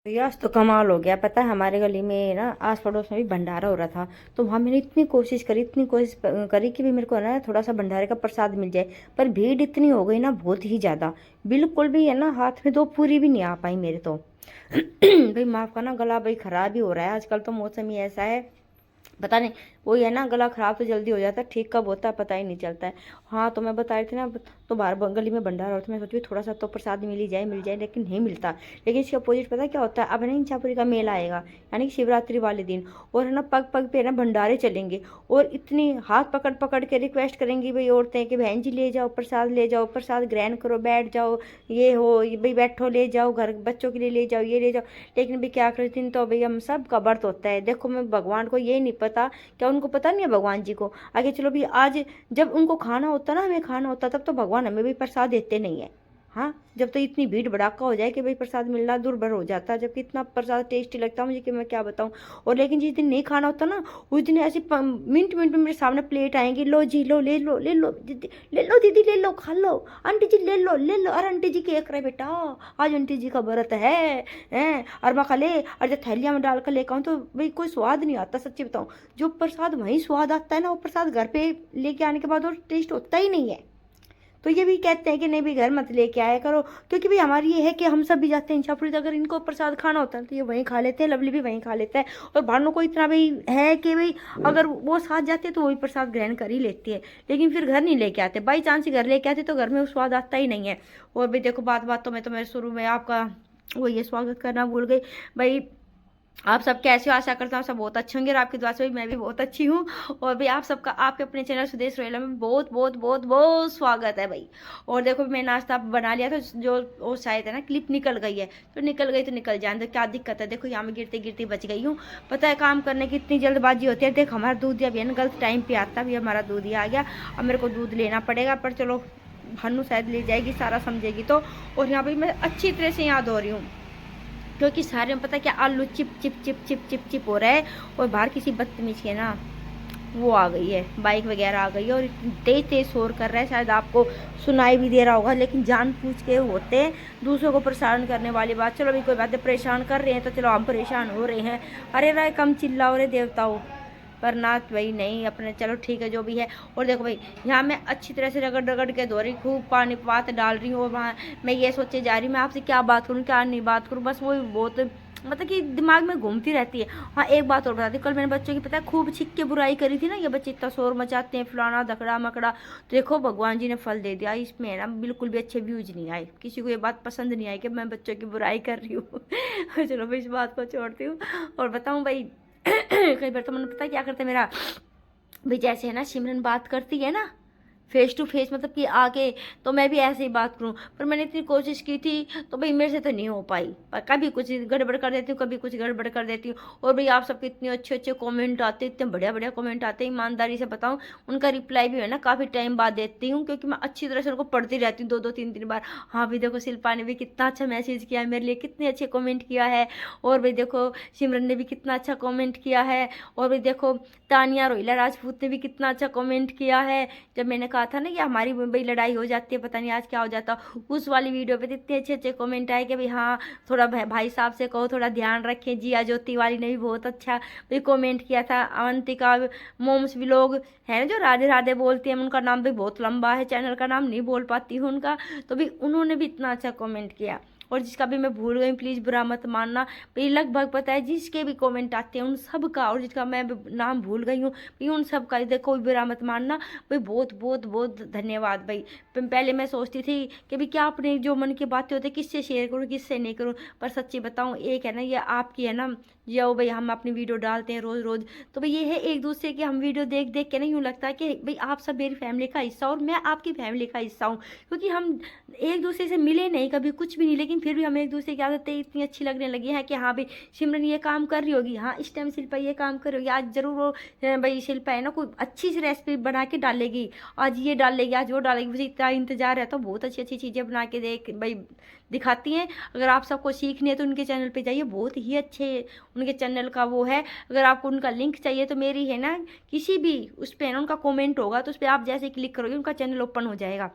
Yes तो कमाल हो गया। पता है हमारे गली में ना आस पड़ोस में भी भंडारा हो रहा था। तो वहां मैंने इतनी कोशिश करी कि भी मेरे को ना थोड़ा सा भंडारे का प्रसाद मिल जाए। पर भीड़ इतनी हो गई ना, बहुत ही ज्यादा। बिल्कुल भी है ना, हाथ में दो पूरी भी नहीं आ पाई मेरे तो। भाई माफ करना, गला भाई खराब ही हो रहा है आजकल, तो मौसम ही ऐसा है। पता नहीं, वही है ना, गला खराब तो जल्दी हो जाता है, ठीक कब होता है पता ही नहीं चलता है। हाँ तो मैं बता रही थी ना, तो बाहर गली में भंडारा होता है, मैं सोची थोड़ा सा तो प्रसाद मिल जाए, लेकिन नहीं मिलता। लेकिन इसके अपोजिट पता है क्या होता है, अब है ना इंचापुरी का मेला आएगा, यानी कि शिवरात्रि वाले दिन। और है ना पग पग पे है ना भंडारे चलेंगे। और इतनी हाथ पकड़ पकड़ के रिक्वेस्ट करेंगी भाई औरतें कि बहन जी ले जाओ प्रसाद, ले जाओ प्रसाद ग्रहण करो, बैठ जाओ, ये हो ये भाई बैठो, ले जाओ घर बच्चों के लिए ले जाओ, ये ले जाओ। लेकिन भाई क्या करते दिन तो भाई हम सब का व्रत होता है। देखो मैं भगवान को ये नहीं पता, क्या उनको पता नहीं है भगवान जी को? आगे चलो भी, आज जब उनको खाना होता ना, हमें खाना होता, तब तो भगवान हमें भी प्रसाद देते नहीं है। हाँ, जब तो इतनी भीड़ भड़ाका हो जाए कि भाई प्रसाद मिलना दुर्भर हो जाता है, जबकि इतना प्रसाद टेस्टी लगता है मुझे कि मैं क्या बताऊं। और लेकिन जिस दिन नहीं खाना होता ना, उस दिन ऐसे मिनट मिनट में मेरे सामने प्लेट आएंगी, लो जी लो, ले लो ले लो दीदी, ले लो दीदी, ले लो खा लो, आंटी जी ले लो ले लो, अरे आंटी जी के एक रहे बेटा, आज आंटी जी का व्रत है। और मैं खा ले, और जब थैलिया में डाल कर लेकर आऊँ तो भाई कोई स्वाद नहीं आता, सच्ची बताऊँ। जो प्रसाद वहीं स्वाद आता है ना, वो प्रसाद घर पे लेके आने के बाद और टेस्ट होता ही नहीं है। तो ये भी कहते हैं कि नहीं भी घर मत लेके आया करो, क्योंकि भाई हमारी ये है कि हम सब भी जाते हैं इंशापुरी, तो अगर इनको प्रसाद खाना होता है तो ये वहीं खा लेते हैं, लवली भी वहीं खा लेता है। और भानु को इतना भाई है कि भाई अगर वो साथ जाते तो वही प्रसाद ग्रहण कर ही लेती है। लेकिन फिर घर नहीं लेके आते, बाई चांस ही घर लेके आते तो घर में वो स्वाद आता ही नहीं है। और भाई देखो बात बात तो मैं शुरू में आपका वो ये स्वागत करना भूल गई भाई। आप सब कैसे हो? आशा करता हूँ सब बहुत अच्छे होंगे, और आपकी दुआ से भी मैं भी बहुत अच्छी हूँ। और भाई आप सबका आपके अपने चैनल सुदेश रोयला में बहुत बहुत बहुत बहुत स्वागत है भाई। और देखो मैं नाश्ता बना लिया था, जो वो शायद है ना क्लिप निकल गई है, तो निकल गई तो निकल जाए, तो क्या दिक्कत है। देखो यहाँ में गिरते गिरते बच गई हूँ। पता है काम करने की इतनी जल्दबाजी होती है। देख हमारा दूध अभी ना गलत टाइम पे आता है, अभी हमारा दूध ही आ गया। अब मेरे को दूध लेना पड़ेगा, पर चलो भानु शायद ले जाएगी, सारा समझेगी तो। और यहाँ पे मैं अच्छी तरह से याद हो रही हूँ, क्योंकि सारे में पता है क्या, आलू chip chip chip chip chip chip हो रहा है। और बाहर किसी बदतमीज के ना वो आ गई है, बाइक वगैरह आ गई है, और तेज तेज शोर कर रहा है, शायद आपको सुनाई भी दे रहा होगा। लेकिन जान पूछ के होते हैं दूसरों को परेशान करने वाली बात। चलो अभी कोई बात है, परेशान कर रहे हैं तो चलो हम परेशान हो रहे हैं। अरे राय कम चिल्लाओ रे देवताओं, पर ना भाई नहीं अपने, चलो ठीक है जो भी है। और देखो भाई यहाँ मैं अच्छी तरह से रगड़ रगड़ के धो रही, खूब पानी पात डाल रही हूँ। और वहाँ मैं ये सोचे जा रही, मैं आपसे क्या बात करूँ क्या नहीं बात करूँ, बस वो बहुत मतलब कि दिमाग में घूमती रहती है। हाँ एक बात और बताती, कल मैंने बच्चों की पता है खूब छिक के बुराई करी थी ना, ये बच्चे इतना शोर मचाते हैं फलाना धकड़ा मकड़ा। तो देखो भगवान जी ने फल दे दिया, इसमें ना बिल्कुल भी अच्छे व्यूज नहीं आए, किसी को ये बात पसंद नहीं आई कि मैं बच्चों की बुराई कर रही हूँ। चलो मैं इस बात को छोड़ती हूँ और बताऊँ भाई। कई बार तो मैंने पता है क्या करता है मेरा भाई, जैसे है ना सिमरन बात करती है ना फेस टू फेस, मतलब कि आके, तो मैं भी ऐसे ही बात करूं। पर मैंने इतनी कोशिश की थी, तो भाई मेरे से तो नहीं हो पाई, पर कभी कुछ गड़बड़ कर देती हूँ, कभी कुछ गड़बड़ कर देती हूँ। और भाई आप सबके इतने अच्छे अच्छे कमेंट आते, इतने बढ़िया बढ़िया कमेंट आते हैं, ईमानदारी से बताऊँ उनका रिप्लाई भी है ना काफ़ी टाइम बाद देती हूँ, क्योंकि मैं अच्छी तरह से उनको पढ़ती रहती हूँ दो दो तीन तीन बार। हाँ भाई देखो शिल्पा ने भी कितना अच्छा मैसेज किया है मेरे लिए, कितने अच्छे कमेंट किया है। और भाई देखो सिमरन ने भी कितना अच्छा कमेंट किया है। और भाई देखो तानिया रोहिला राजपूत ने भी कितना अच्छा कमेंट किया है। जब मैंने कहा था ना कि हमारी भाई लड़ाई हो जाती है, पता नहीं आज क्या हो जाता, उस वाली वीडियो पे इतने अच्छे अच्छे कमेंट आए कि भाई हाँ थोड़ा भाई साहब से कहो थोड़ा ध्यान रखें। जिया ज्योति वाली ने भी बहुत अच्छा भाई कमेंट किया था। अवंतिका मोम्स व्लॉग है ना जो राधे राधे बोलती है, उनका नाम भी बहुत लंबा है, चैनल का नाम नहीं बोल पाती हूँ उनका, तो भी उन्होंने भी इतना अच्छा कमेंट किया। और जिसका भी मैं भूल गई प्लीज़ बुरा मत मानना भाई, लगभग पता है जिसके भी कमेंट आते हैं उन सब का, और जिसका मैं नाम भूल गई हूँ भाई उन सब का देखो बुरा मत मानना भाई, बहुत बहुत बहुत धन्यवाद भाई। पहले मैं सोचती थी कि भाई क्या अपने जो मन की बातें होती है किससे शेयर करूँ किससे नहीं करूँ, पर सच्ची बताऊँ एक है ना ये आपकी है ना, जो भाई हम अपनी वीडियो डालते हैं रोज़ रोज़, तो भाई ये है एक दूसरे की हम वीडियो देख देख के नहीं यूँ लगता है कि भाई आप सब मेरी फैमिली का हिस्सा और मैं आपकी फैमिली का हिस्सा हूँ। क्योंकि हम एक दूसरे से मिले नहीं कभी कुछ भी नहीं, लेकिन फिर भी हमें एक दूसरे की आदतें इतनी अच्छी लगने लगी है कि हाँ भाई सिमरन ये काम कर रही होगी, हाँ इस टाइम शिल्पा ये काम कर रही होगी, आज जरूर वो भाई शिल्पा है ना कोई अच्छी सी रेसिपी बना के डालेगी, आज ये डालेगी आज वो डालेगी, मुझे इतना इंतजार है। तो बहुत अच्छी अच्छी चीज़ें बना के देख भाई दिखाती हैं। अगर आप सबको सीखनी है तो उनके चैनल पे जाइए, बहुत ही अच्छे उनके चैनल का वो है। अगर आपको उनका लिंक चाहिए तो मेरी है ना किसी भी उस पर है ना उनका कमेंट होगा, तो उस पर आप जैसे क्लिक करोगे उनका चैनल ओपन हो जाएगा।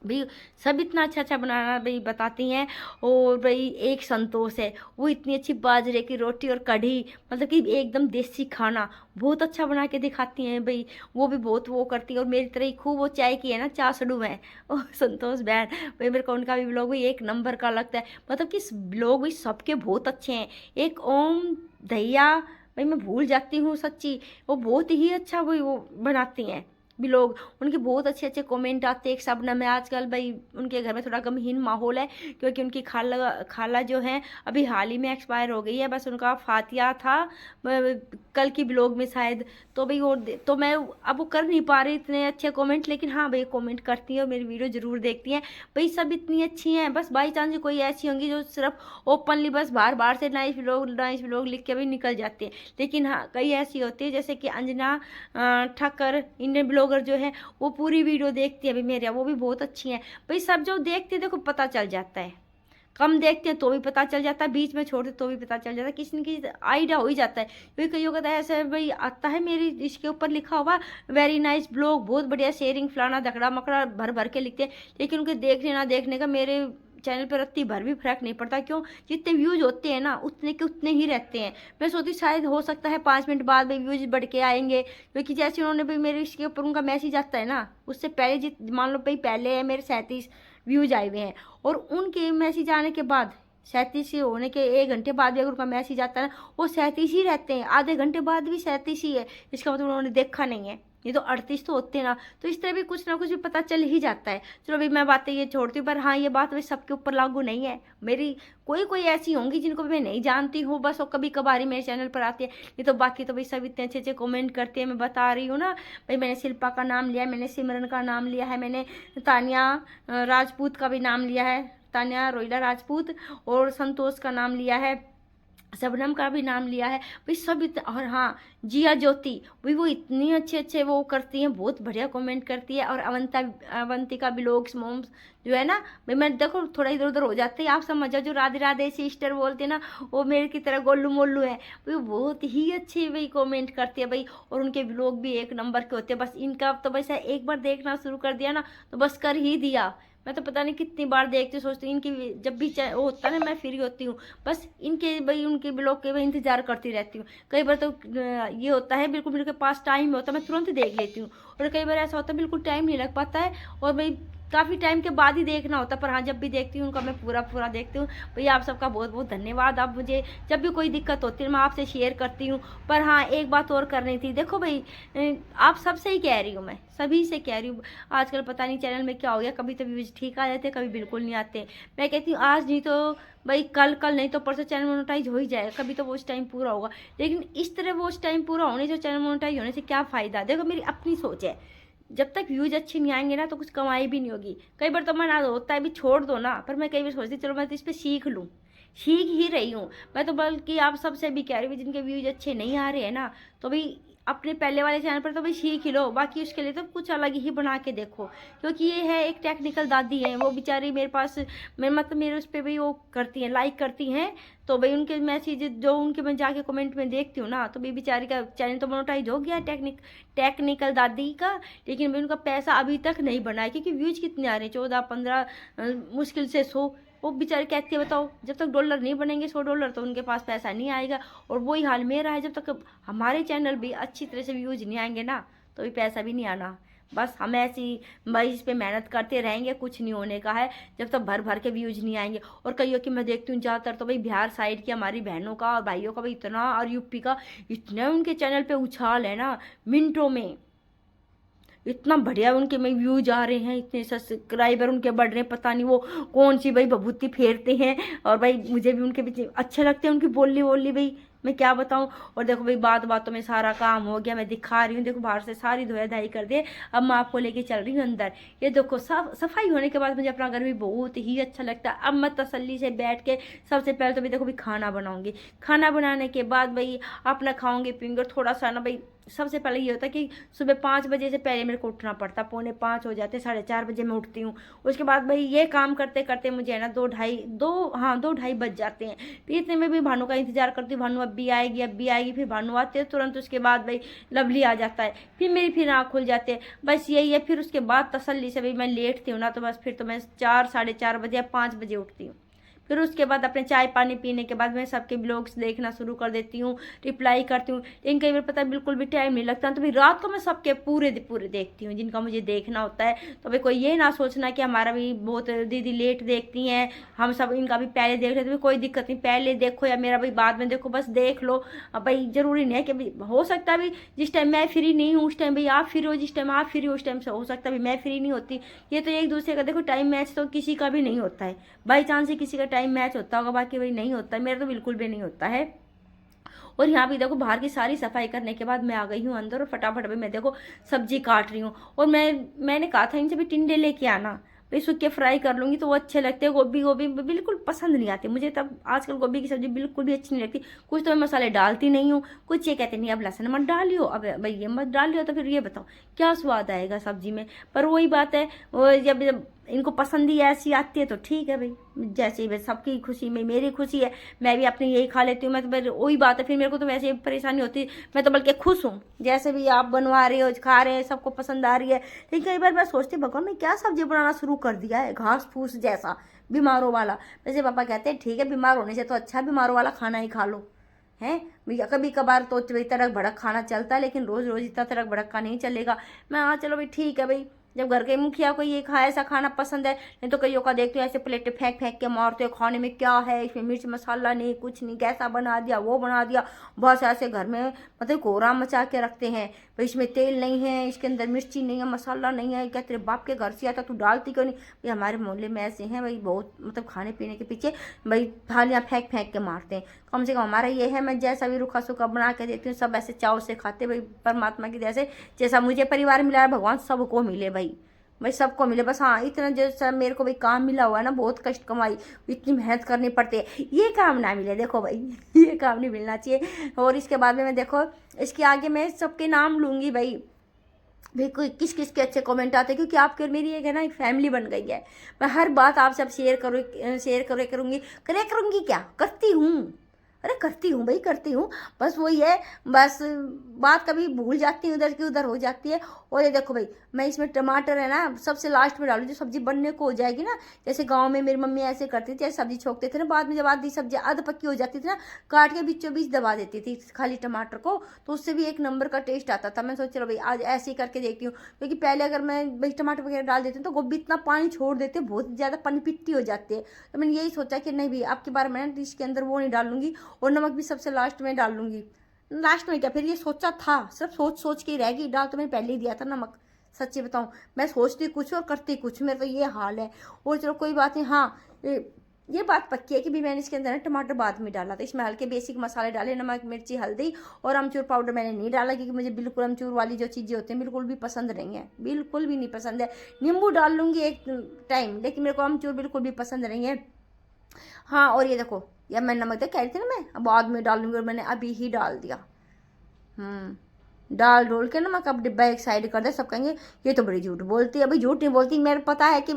भाई सब इतना अच्छा अच्छा बनाना भाई बताती हैं। और भाई एक संतोष है, वो इतनी अच्छी बाजरे की रोटी और कढ़ी, मतलब कि एकदम देसी खाना बहुत अच्छा बना के दिखाती हैं भाई। वो भी बहुत वो करती है, और मेरी तरह ही खूब वो चाय की है ना चासड़ू है ओ संतोष बहन। भाई मेरे को उनका भी ब्लॉग भी एक नंबर का लगता है, मतलब कि ब्लॉग भी सबके बहुत अच्छे हैं। एक ओम दहिया, भाई मैं भूल जाती हूँ सच्ची, वो बहुत ही अच्छा वो बनाती हैं भी लोग। उनके बहुत अच्छे अच्छे कमेंट आते हैं। एक शबनम है, आजकल भाई उनके घर में थोड़ा गमहीन माहौल है, क्योंकि उनकी खाला खाला जो है अभी हाल ही में एक्सपायर हो गई है। बस उनका फातिया था कल की ब्लॉग में शायद। तो भाई वो तो मैं अब वो कर नहीं पा रही इतने अच्छे कमेंट, लेकिन हाँ भाई कमेंट करती है और मेरी वीडियो जरूर देखती हैं। भाई सब इतनी अच्छी हैं, बस बाई चांस कोई ऐसी होंगी जो सिर्फ ओपनली बस बार बार से नाइस व्लॉग लिख के भी निकल जाते हैं। लेकिन हाँ कई ऐसी होती है, जैसे कि अंजना ठक्कर इंडियन ब्लॉगर जो है, वो पूरी वीडियो देखती है अभी मेरे, वो भी बहुत अच्छी हैं। भाई सब जो देखते हैं देखो पता चल जाता है, कम देखते हैं तो भी पता चल जाता है, बीच में छोड़ते तो भी पता चल जाता है, किसी न किसी आइडिया हो ही जाता है। क्योंकि कईयों का ऐसे भाई आता है मेरी इसके ऊपर लिखा हुआ वेरी नाइस ब्लॉग, बहुत बढ़िया शेयरिंग फलाना धकड़ा मकड़ा भर भर के लिखते हैं, लेकिन उनके देखने ना देखने का मेरे चैनल पर रत्ती भर भी फर्क नहीं पड़ता। क्यों, जितने व्यूज होते हैं ना उतने के उतने ही रहते हैं। मैं सोचती शायद हो सकता है 5 मिनट बाद भाई व्यूज बढ़ के आएंगे, क्योंकि जैसे उन्होंने भाई मेरे इसके ऊपर उनका मैसेज आता है ना, उससे पहले मान लो भाई पहले है मेरे 37 व्यूज आए हुए हैं, और उनके मैसेज आने के बाद 37 होने के 1 घंटे बाद भी अगर उनका मैसेज आता है ना, वो 37 ही रहते हैं, आधे घंटे बाद भी 37 ही है। इसका मतलब उन्होंने देखा नहीं है, ये तो 38 तो होते हैं ना। तो इस तरह भी कुछ ना कुछ भी पता चल ही जाता है। चलो भाई मैं बातें ये छोड़ती हूँ, पर हाँ ये बात भाई सबके ऊपर लागू नहीं है। मेरी कोई कोई ऐसी होंगी जिनको मैं नहीं जानती हूँ, बस वो कभी कभार ही मेरे चैनल पर आती है। ये तो बाकी तो भाई सब इतने अच्छे अच्छे कमेंट करते हैं, मैं बता रही हूँ ना भाई। मैंने शिल्पा का नाम लिया है, मैंने सिमरन का नाम लिया है, मैंने तानिया राजपूत का भी नाम लिया है, तानिया रोइला राजपूत, और संतोष का नाम लिया है, शबनम का भी नाम लिया है भाई सब और हाँ जिया ज्योति भाई वो इतनी अच्छे अच्छे वो करती हैं, बहुत बढ़िया कमेंट करती है। और अवंतिका ब्लॉग्स मोम्स जो है ना भाई, मैं देखो थोड़ा इधर उधर हो जाते हैं, आप समझ जाओ, जो राधे राधे सिस्टर बोलते हैं ना, वो मेरे की तरह गोल्लू मोल्लू है भाई, बहुत ही अच्छे भाई कमेंट करती है भाई। और उनके ब्लॉग भी एक नंबर के होते हैं। बस इनका तो बस एक बार देखना शुरू कर दिया ना तो बस कर ही दिया। मैं तो पता नहीं कितनी बार देखती सोचती हूँ, इनकी जब भी वो होता है ना मैं फ्री होती हूँ, बस इनके भाई उनके ब्लॉग के भाई इंतजार करती रहती हूँ। कई बार तो ये होता है बिल्कुल मेरे पास टाइम होता है मैं तुरंत देख लेती हूँ, और कई बार ऐसा होता है बिल्कुल टाइम नहीं लग पाता है, और भाई काफ़ी टाइम के बाद ही देखना होता है। पर हाँ जब भी देखती हूँ उनका मैं पूरा पूरा देखती हूँ। भैया आप सबका बहुत बहुत धन्यवाद। आप मुझे जब भी कोई दिक्कत होती है मैं आपसे शेयर करती हूँ। पर हाँ एक बात और करनी थी, देखो भाई आप सबसे ही कह रही हूँ, मैं सभी से कह रही हूँ, आजकल पता नहीं चैनल में क्या हो गया, कभी तो व्यूज ठीक आ जाते कभी बिल्कुल नहीं आते। मैं कहती हूँ आज नहीं तो भाई कल, कल नहीं तो परसों चैनल मोनेटाइज हो ही जाएगा, कभी तो वो टाइम पूरा होगा। लेकिन इस तरह वो टाइम पूरा होने से, चैनल मोनेटाइज होने से क्या फ़ायदा। देखो मेरी अपनी सोच है, जब तक व्यूज अच्छे नहीं आएंगे ना तो कुछ कमाई भी नहीं होगी। कई बार तो मन होता है भी छोड़ दो ना, पर मैं कई बार सोचती चलो मैं तो इस पर सीख लूँ, सीख ही रही हूँ मैं तो। बल्कि आप सबसे भी कह रही हूँ जिनके व्यूज अच्छे नहीं आ रहे हैं ना, तो भाई अपने पहले वाले चैनल पर तो भाई सीख ही लो, बाकी उसके लिए तो कुछ अलग ही बना के देखो। क्योंकि ये है एक टेक्निकल दादी है, वो बेचारी मेरे पास मतलब मेरे उस पर भाई वो करती हैं, लाइक करती हैं, तो भाई उनके मैसेज जो उनके मैं जाके कमेंट में देखती हूँ ना, तो भाई बेचारी का चैनल तो मोनेटाइज हो गया टेक्निकल दादी का, लेकिन भाई उनका पैसा अभी तक नहीं बना है। क्योंकि व्यूज कितने आ रहे हैं, 14-15 मुश्किल से 100। वो बेचारे कहती है बताओ जब तक डॉलर नहीं बनेंगे $100 तो उनके पास पैसा नहीं आएगा। और वही हाल मेरा है, जब तक हमारे चैनल भी अच्छी तरह से व्यूज नहीं आएंगे ना तो भी पैसा भी नहीं आना। बस हम ऐसी भाई इस पर मेहनत करते रहेंगे, कुछ नहीं होने का है जब तक भर भर के व्यूज नहीं आएंगे। और कईयों की मैं देखती हूँ ज़्यादातर तो भाई बिहार साइड की हमारी बहनों का और भाइयों का भाई इतना, और यूपी का इतना उनके चैनल पे उछाल है ना, मिनटों में इतना बढ़िया उनके में व्यूज आ रहे हैं, इतने सब्सक्राइबर उनके बढ़ रहे हैं, पता नहीं वो कौन सी भाई भभूति फेरते हैं। और भाई मुझे भी उनके पीछे अच्छे लगते हैं, उनकी बोली बोली भाई मैं क्या बताऊं। और देखो भाई बातों में सारा काम हो गया, मैं दिखा रही हूँ, देखो बाहर से सारी धोया धाई कर दे, अब मैं आपको लेके चल रही हूँ अंदर। ये देखो सफाई होने के बाद मुझे अपना घर भी बहुत ही अच्छा लगता है। अब मैं तसल्ली से बैठ के सबसे पहले तो भाई देखो भाई खाना बनाऊंगी, खाना बनाने के बाद भाई अपना खाऊंगी पीऊंगी, थोड़ा सा ना भाई सबसे पहले ये होता है कि सुबह 5 बजे से पहले मेरे को उठना पड़ता, 4:45 हो जाते, 4:30 बजे मैं उठती हूँ। उसके बाद भाई ये काम करते करते मुझे है ना 2 ढाई बज जाते हैं। फिर इतने में भी भानु का इंतजार करती हूँ, भानु अब भी आएगी, फिर भानु आते हैं तुरंत उसके बाद भाई लवली आ जाता है, फिर मेरी फिर आँख खुल जाते हैं। बस यही है, फिर उसके बाद तसल्ली से भाई मैं लेटती हूँ ना, तो बस फिर तो मैं 4 साढ़े 4 बजे या 5 बजे उठती हूँ। फिर उसके बाद अपने चाय पानी पीने के बाद मैं सबके ब्लॉग्स देखना शुरू कर देती हूँ, रिप्लाई करती हूँ। लेकिन कई बार पता है बिल्कुल भी टाइम नहीं लगता, तो भाई रात को मैं सबके पूरे पूरे देखती हूँ जिनका मुझे देखना होता है। तो भाई कोई ये ना सोचना कि हमारा भी बहुत दीदी लेट देखती हैं, हम सब इनका भी पहले देख लेते, तो कोई दिक्कत नहीं, पहले देखो या मेरा भाई बाद में देखो, बस देख लो। अब भाई जरूरी नहीं है कि भाई हो सकता है भाई जिस टाइम मैं फ्री नहीं हूँ उस टाइम भाई आप फ्री हो, जिस टाइम आप फ्री हो उस टाइम से हो सकता है भाई मैं फ्री नहीं होती। ये तो एक दूसरे का देखो टाइम मैच तो किसी का भी नहीं होता है, बाई चांस ही किसी का टाइम मैच होता होगा, बाकी भाई नहीं होता है, मेरा तो बिल्कुल भी नहीं होता है। और यहाँ पे देखो बाहर की सारी सफाई करने के बाद मैं आ गई हूँ अंदर, और फटाफट भी मैं देखो सब्जी काट रही हूँ। और मैंने कहा था इनसे भी टिंडे लेके आना, भाई सूखे फ्राई कर लूंगी तो वो अच्छे लगते हैं। गोभी गोभी बिल्कुल पसंद नहीं आती मुझे, तब आजकल गोभी की सब्जी बिल्कुल भी अच्छी नहीं लगती। कुछ तो मैं मसाले डालती नहीं हूँ, कुछ ये कहते नहीं अब लहसुन मत डालियो, अब भाई ये मत डालियो, तो फिर ये बताओ क्या स्वाद आएगा सब्जी में। पर वही बात है, वो जब इनको पसंद ही ऐसी आती है तो ठीक है भाई, जैसे ही सबकी खुशी में मेरी खुशी है, मैं भी अपनी यही खा लेती हूँ। मैं तो फिर वही बात है, फिर मेरे को तो वैसे ही परेशानी होती है, मैं तो बल्कि खुश हूँ जैसे भी आप बनवा रहे हो, खा रहे हैं, सबको पसंद आ रही है। लेकिन कई बार मैं सोचती भगवान मैं क्या सब्जी बनाना शुरू कर दिया है, घास फूस जैसा बीमारों वाला। वैसे पापा कहते हैं ठीक है, बीमार होने से तो अच्छा बीमारों वाला खाना ही खा लो है भैया। कभी कभार तो तड़क भड़क खाना चलता है, लेकिन रोज रोज इतना तड़क भड़क का नहीं चलेगा। मैं हाँ चलो भाई ठीक है भाई, जब घर के मुखिया को ये ऐसा खाना पसंद है। नहीं तो कईयों का देखते हो ऐसे प्लेट फेंक फेंक के मारते हो, खाने में क्या है, इसमें मिर्च मसाला नहीं, कुछ नहीं, कैसा बना दिया वो बना दिया, बस ऐसे घर में मतलब कोहराम मचा के रखते हैं। भाई इसमें तेल नहीं है, इसके अंदर मिर्ची नहीं है, मसाला नहीं है, क्या तेरे बाप के घर से आता तू डालती क्यों नहीं। भाई हमारे मोहल्ले में ऐसे हैं भाई, बहुत मतलब खाने पीने के पीछे भाई थालियाँ फेंक फेंक के मारते हैं। कम से कम हमारा ये है, मैं जैसा भी रूखा सूखा बना के देती हूँ, सब ऐसे चाव से खाते भाई। परमात्मा की जैसे जैसा मुझे परिवार मिला है भगवान सबको मिले भाई सबको मिले। बस हाँ इतना जैसा मेरे को भाई काम मिला हुआ है ना, बहुत कष्ट कमाई, इतनी मेहनत करनी पड़ती है, ये काम ना मिले देखो भाई ये काम नहीं मिलना चाहिए। और इसके बाद में मैं देखो इसके आगे मैं सबके नाम लूँगी भाई कोई किस किस के अच्छे कमेंट आते हैं, क्योंकि आपके मेरी एक है ना एक फैमिली बन गई है। मैं हर बात आपसे अब शेयर करूँगी क्या करती हूँ, अरे करती हूँ भाई करती हूँ। बस वही है, बस बात कभी भूल जाती हूँ, उधर की उधर हो जाती है। और ये देखो भाई मैं इसमें टमाटर है ना सबसे लास्ट में डालू, जो सब्जी बनने को हो जाएगी ना। जैसे गांव में मेरी मम्मी ऐसे करती थी, सब्जी छोंकते थे ना, बाद में जब आधी सब्जी आध पक्की हो जाती थी ना, काट के बीचों बीच दबा देती थी खाली टमाटर को, तो उससे भी एक नंबर का टेस्ट आता था। मैं सोच रहा भाई आज ऐसे ही करके देखती हूँ, क्योंकि पहले अगर मैं भाई टमाटर वगैरह डाल देती हूँ तो गोभी इतना पानी छोड़ देते, बहुत ज़्यादा पानी पिट्टी हो जाती है। तो मैंने यही सोचा कि नहीं भाई आपकी बार मैं डिश के अंदर वो नहीं डालूंगी, और नमक भी सबसे लास्ट में डाल लूंगी। लास्ट में क्या, फिर ये सोचा था, सिर्फ सोच सोच के ही रहेगी, डाल तो मैंने पहले ही दिया था नमक। सच्ची बताऊं मैं सोचती कुछ और करती कुछ, मेरा तो ये हाल है। और चलो कोई बात नहीं, हाँ ये बात पक्की है कि भी मैंने इसके अंदर ना टमाटर बाद में डाला था, इसमें हल्के बेसिक मसाले डाले, नमक मिर्ची हल्दी, और अमचूर पाउडर मैंने नहीं डाला, क्योंकि मुझे बिल्कुल अमचूर वाली जो चीज़ें होती हैं बिल्कुल भी पसंद नहीं है, बिल्कुल भी नहीं पसंद है। नींबू डाल लूँगी एक टाइम, लेकिन मेरे को अमचूर बिल्कुल भी पसंद नहीं है। हाँ और ये देखो या मैं नमक कह रही थी ना मैं बाद में डालूंगी, और मैंने अभी ही डाल दिया। डाल डोल के नमक अब डिब्बा एक साइड कर दे। सब कहेंगे ये तो बड़ी झूठ बोलती है, अभी झूठ नहीं बोलती, मेरे पता है कि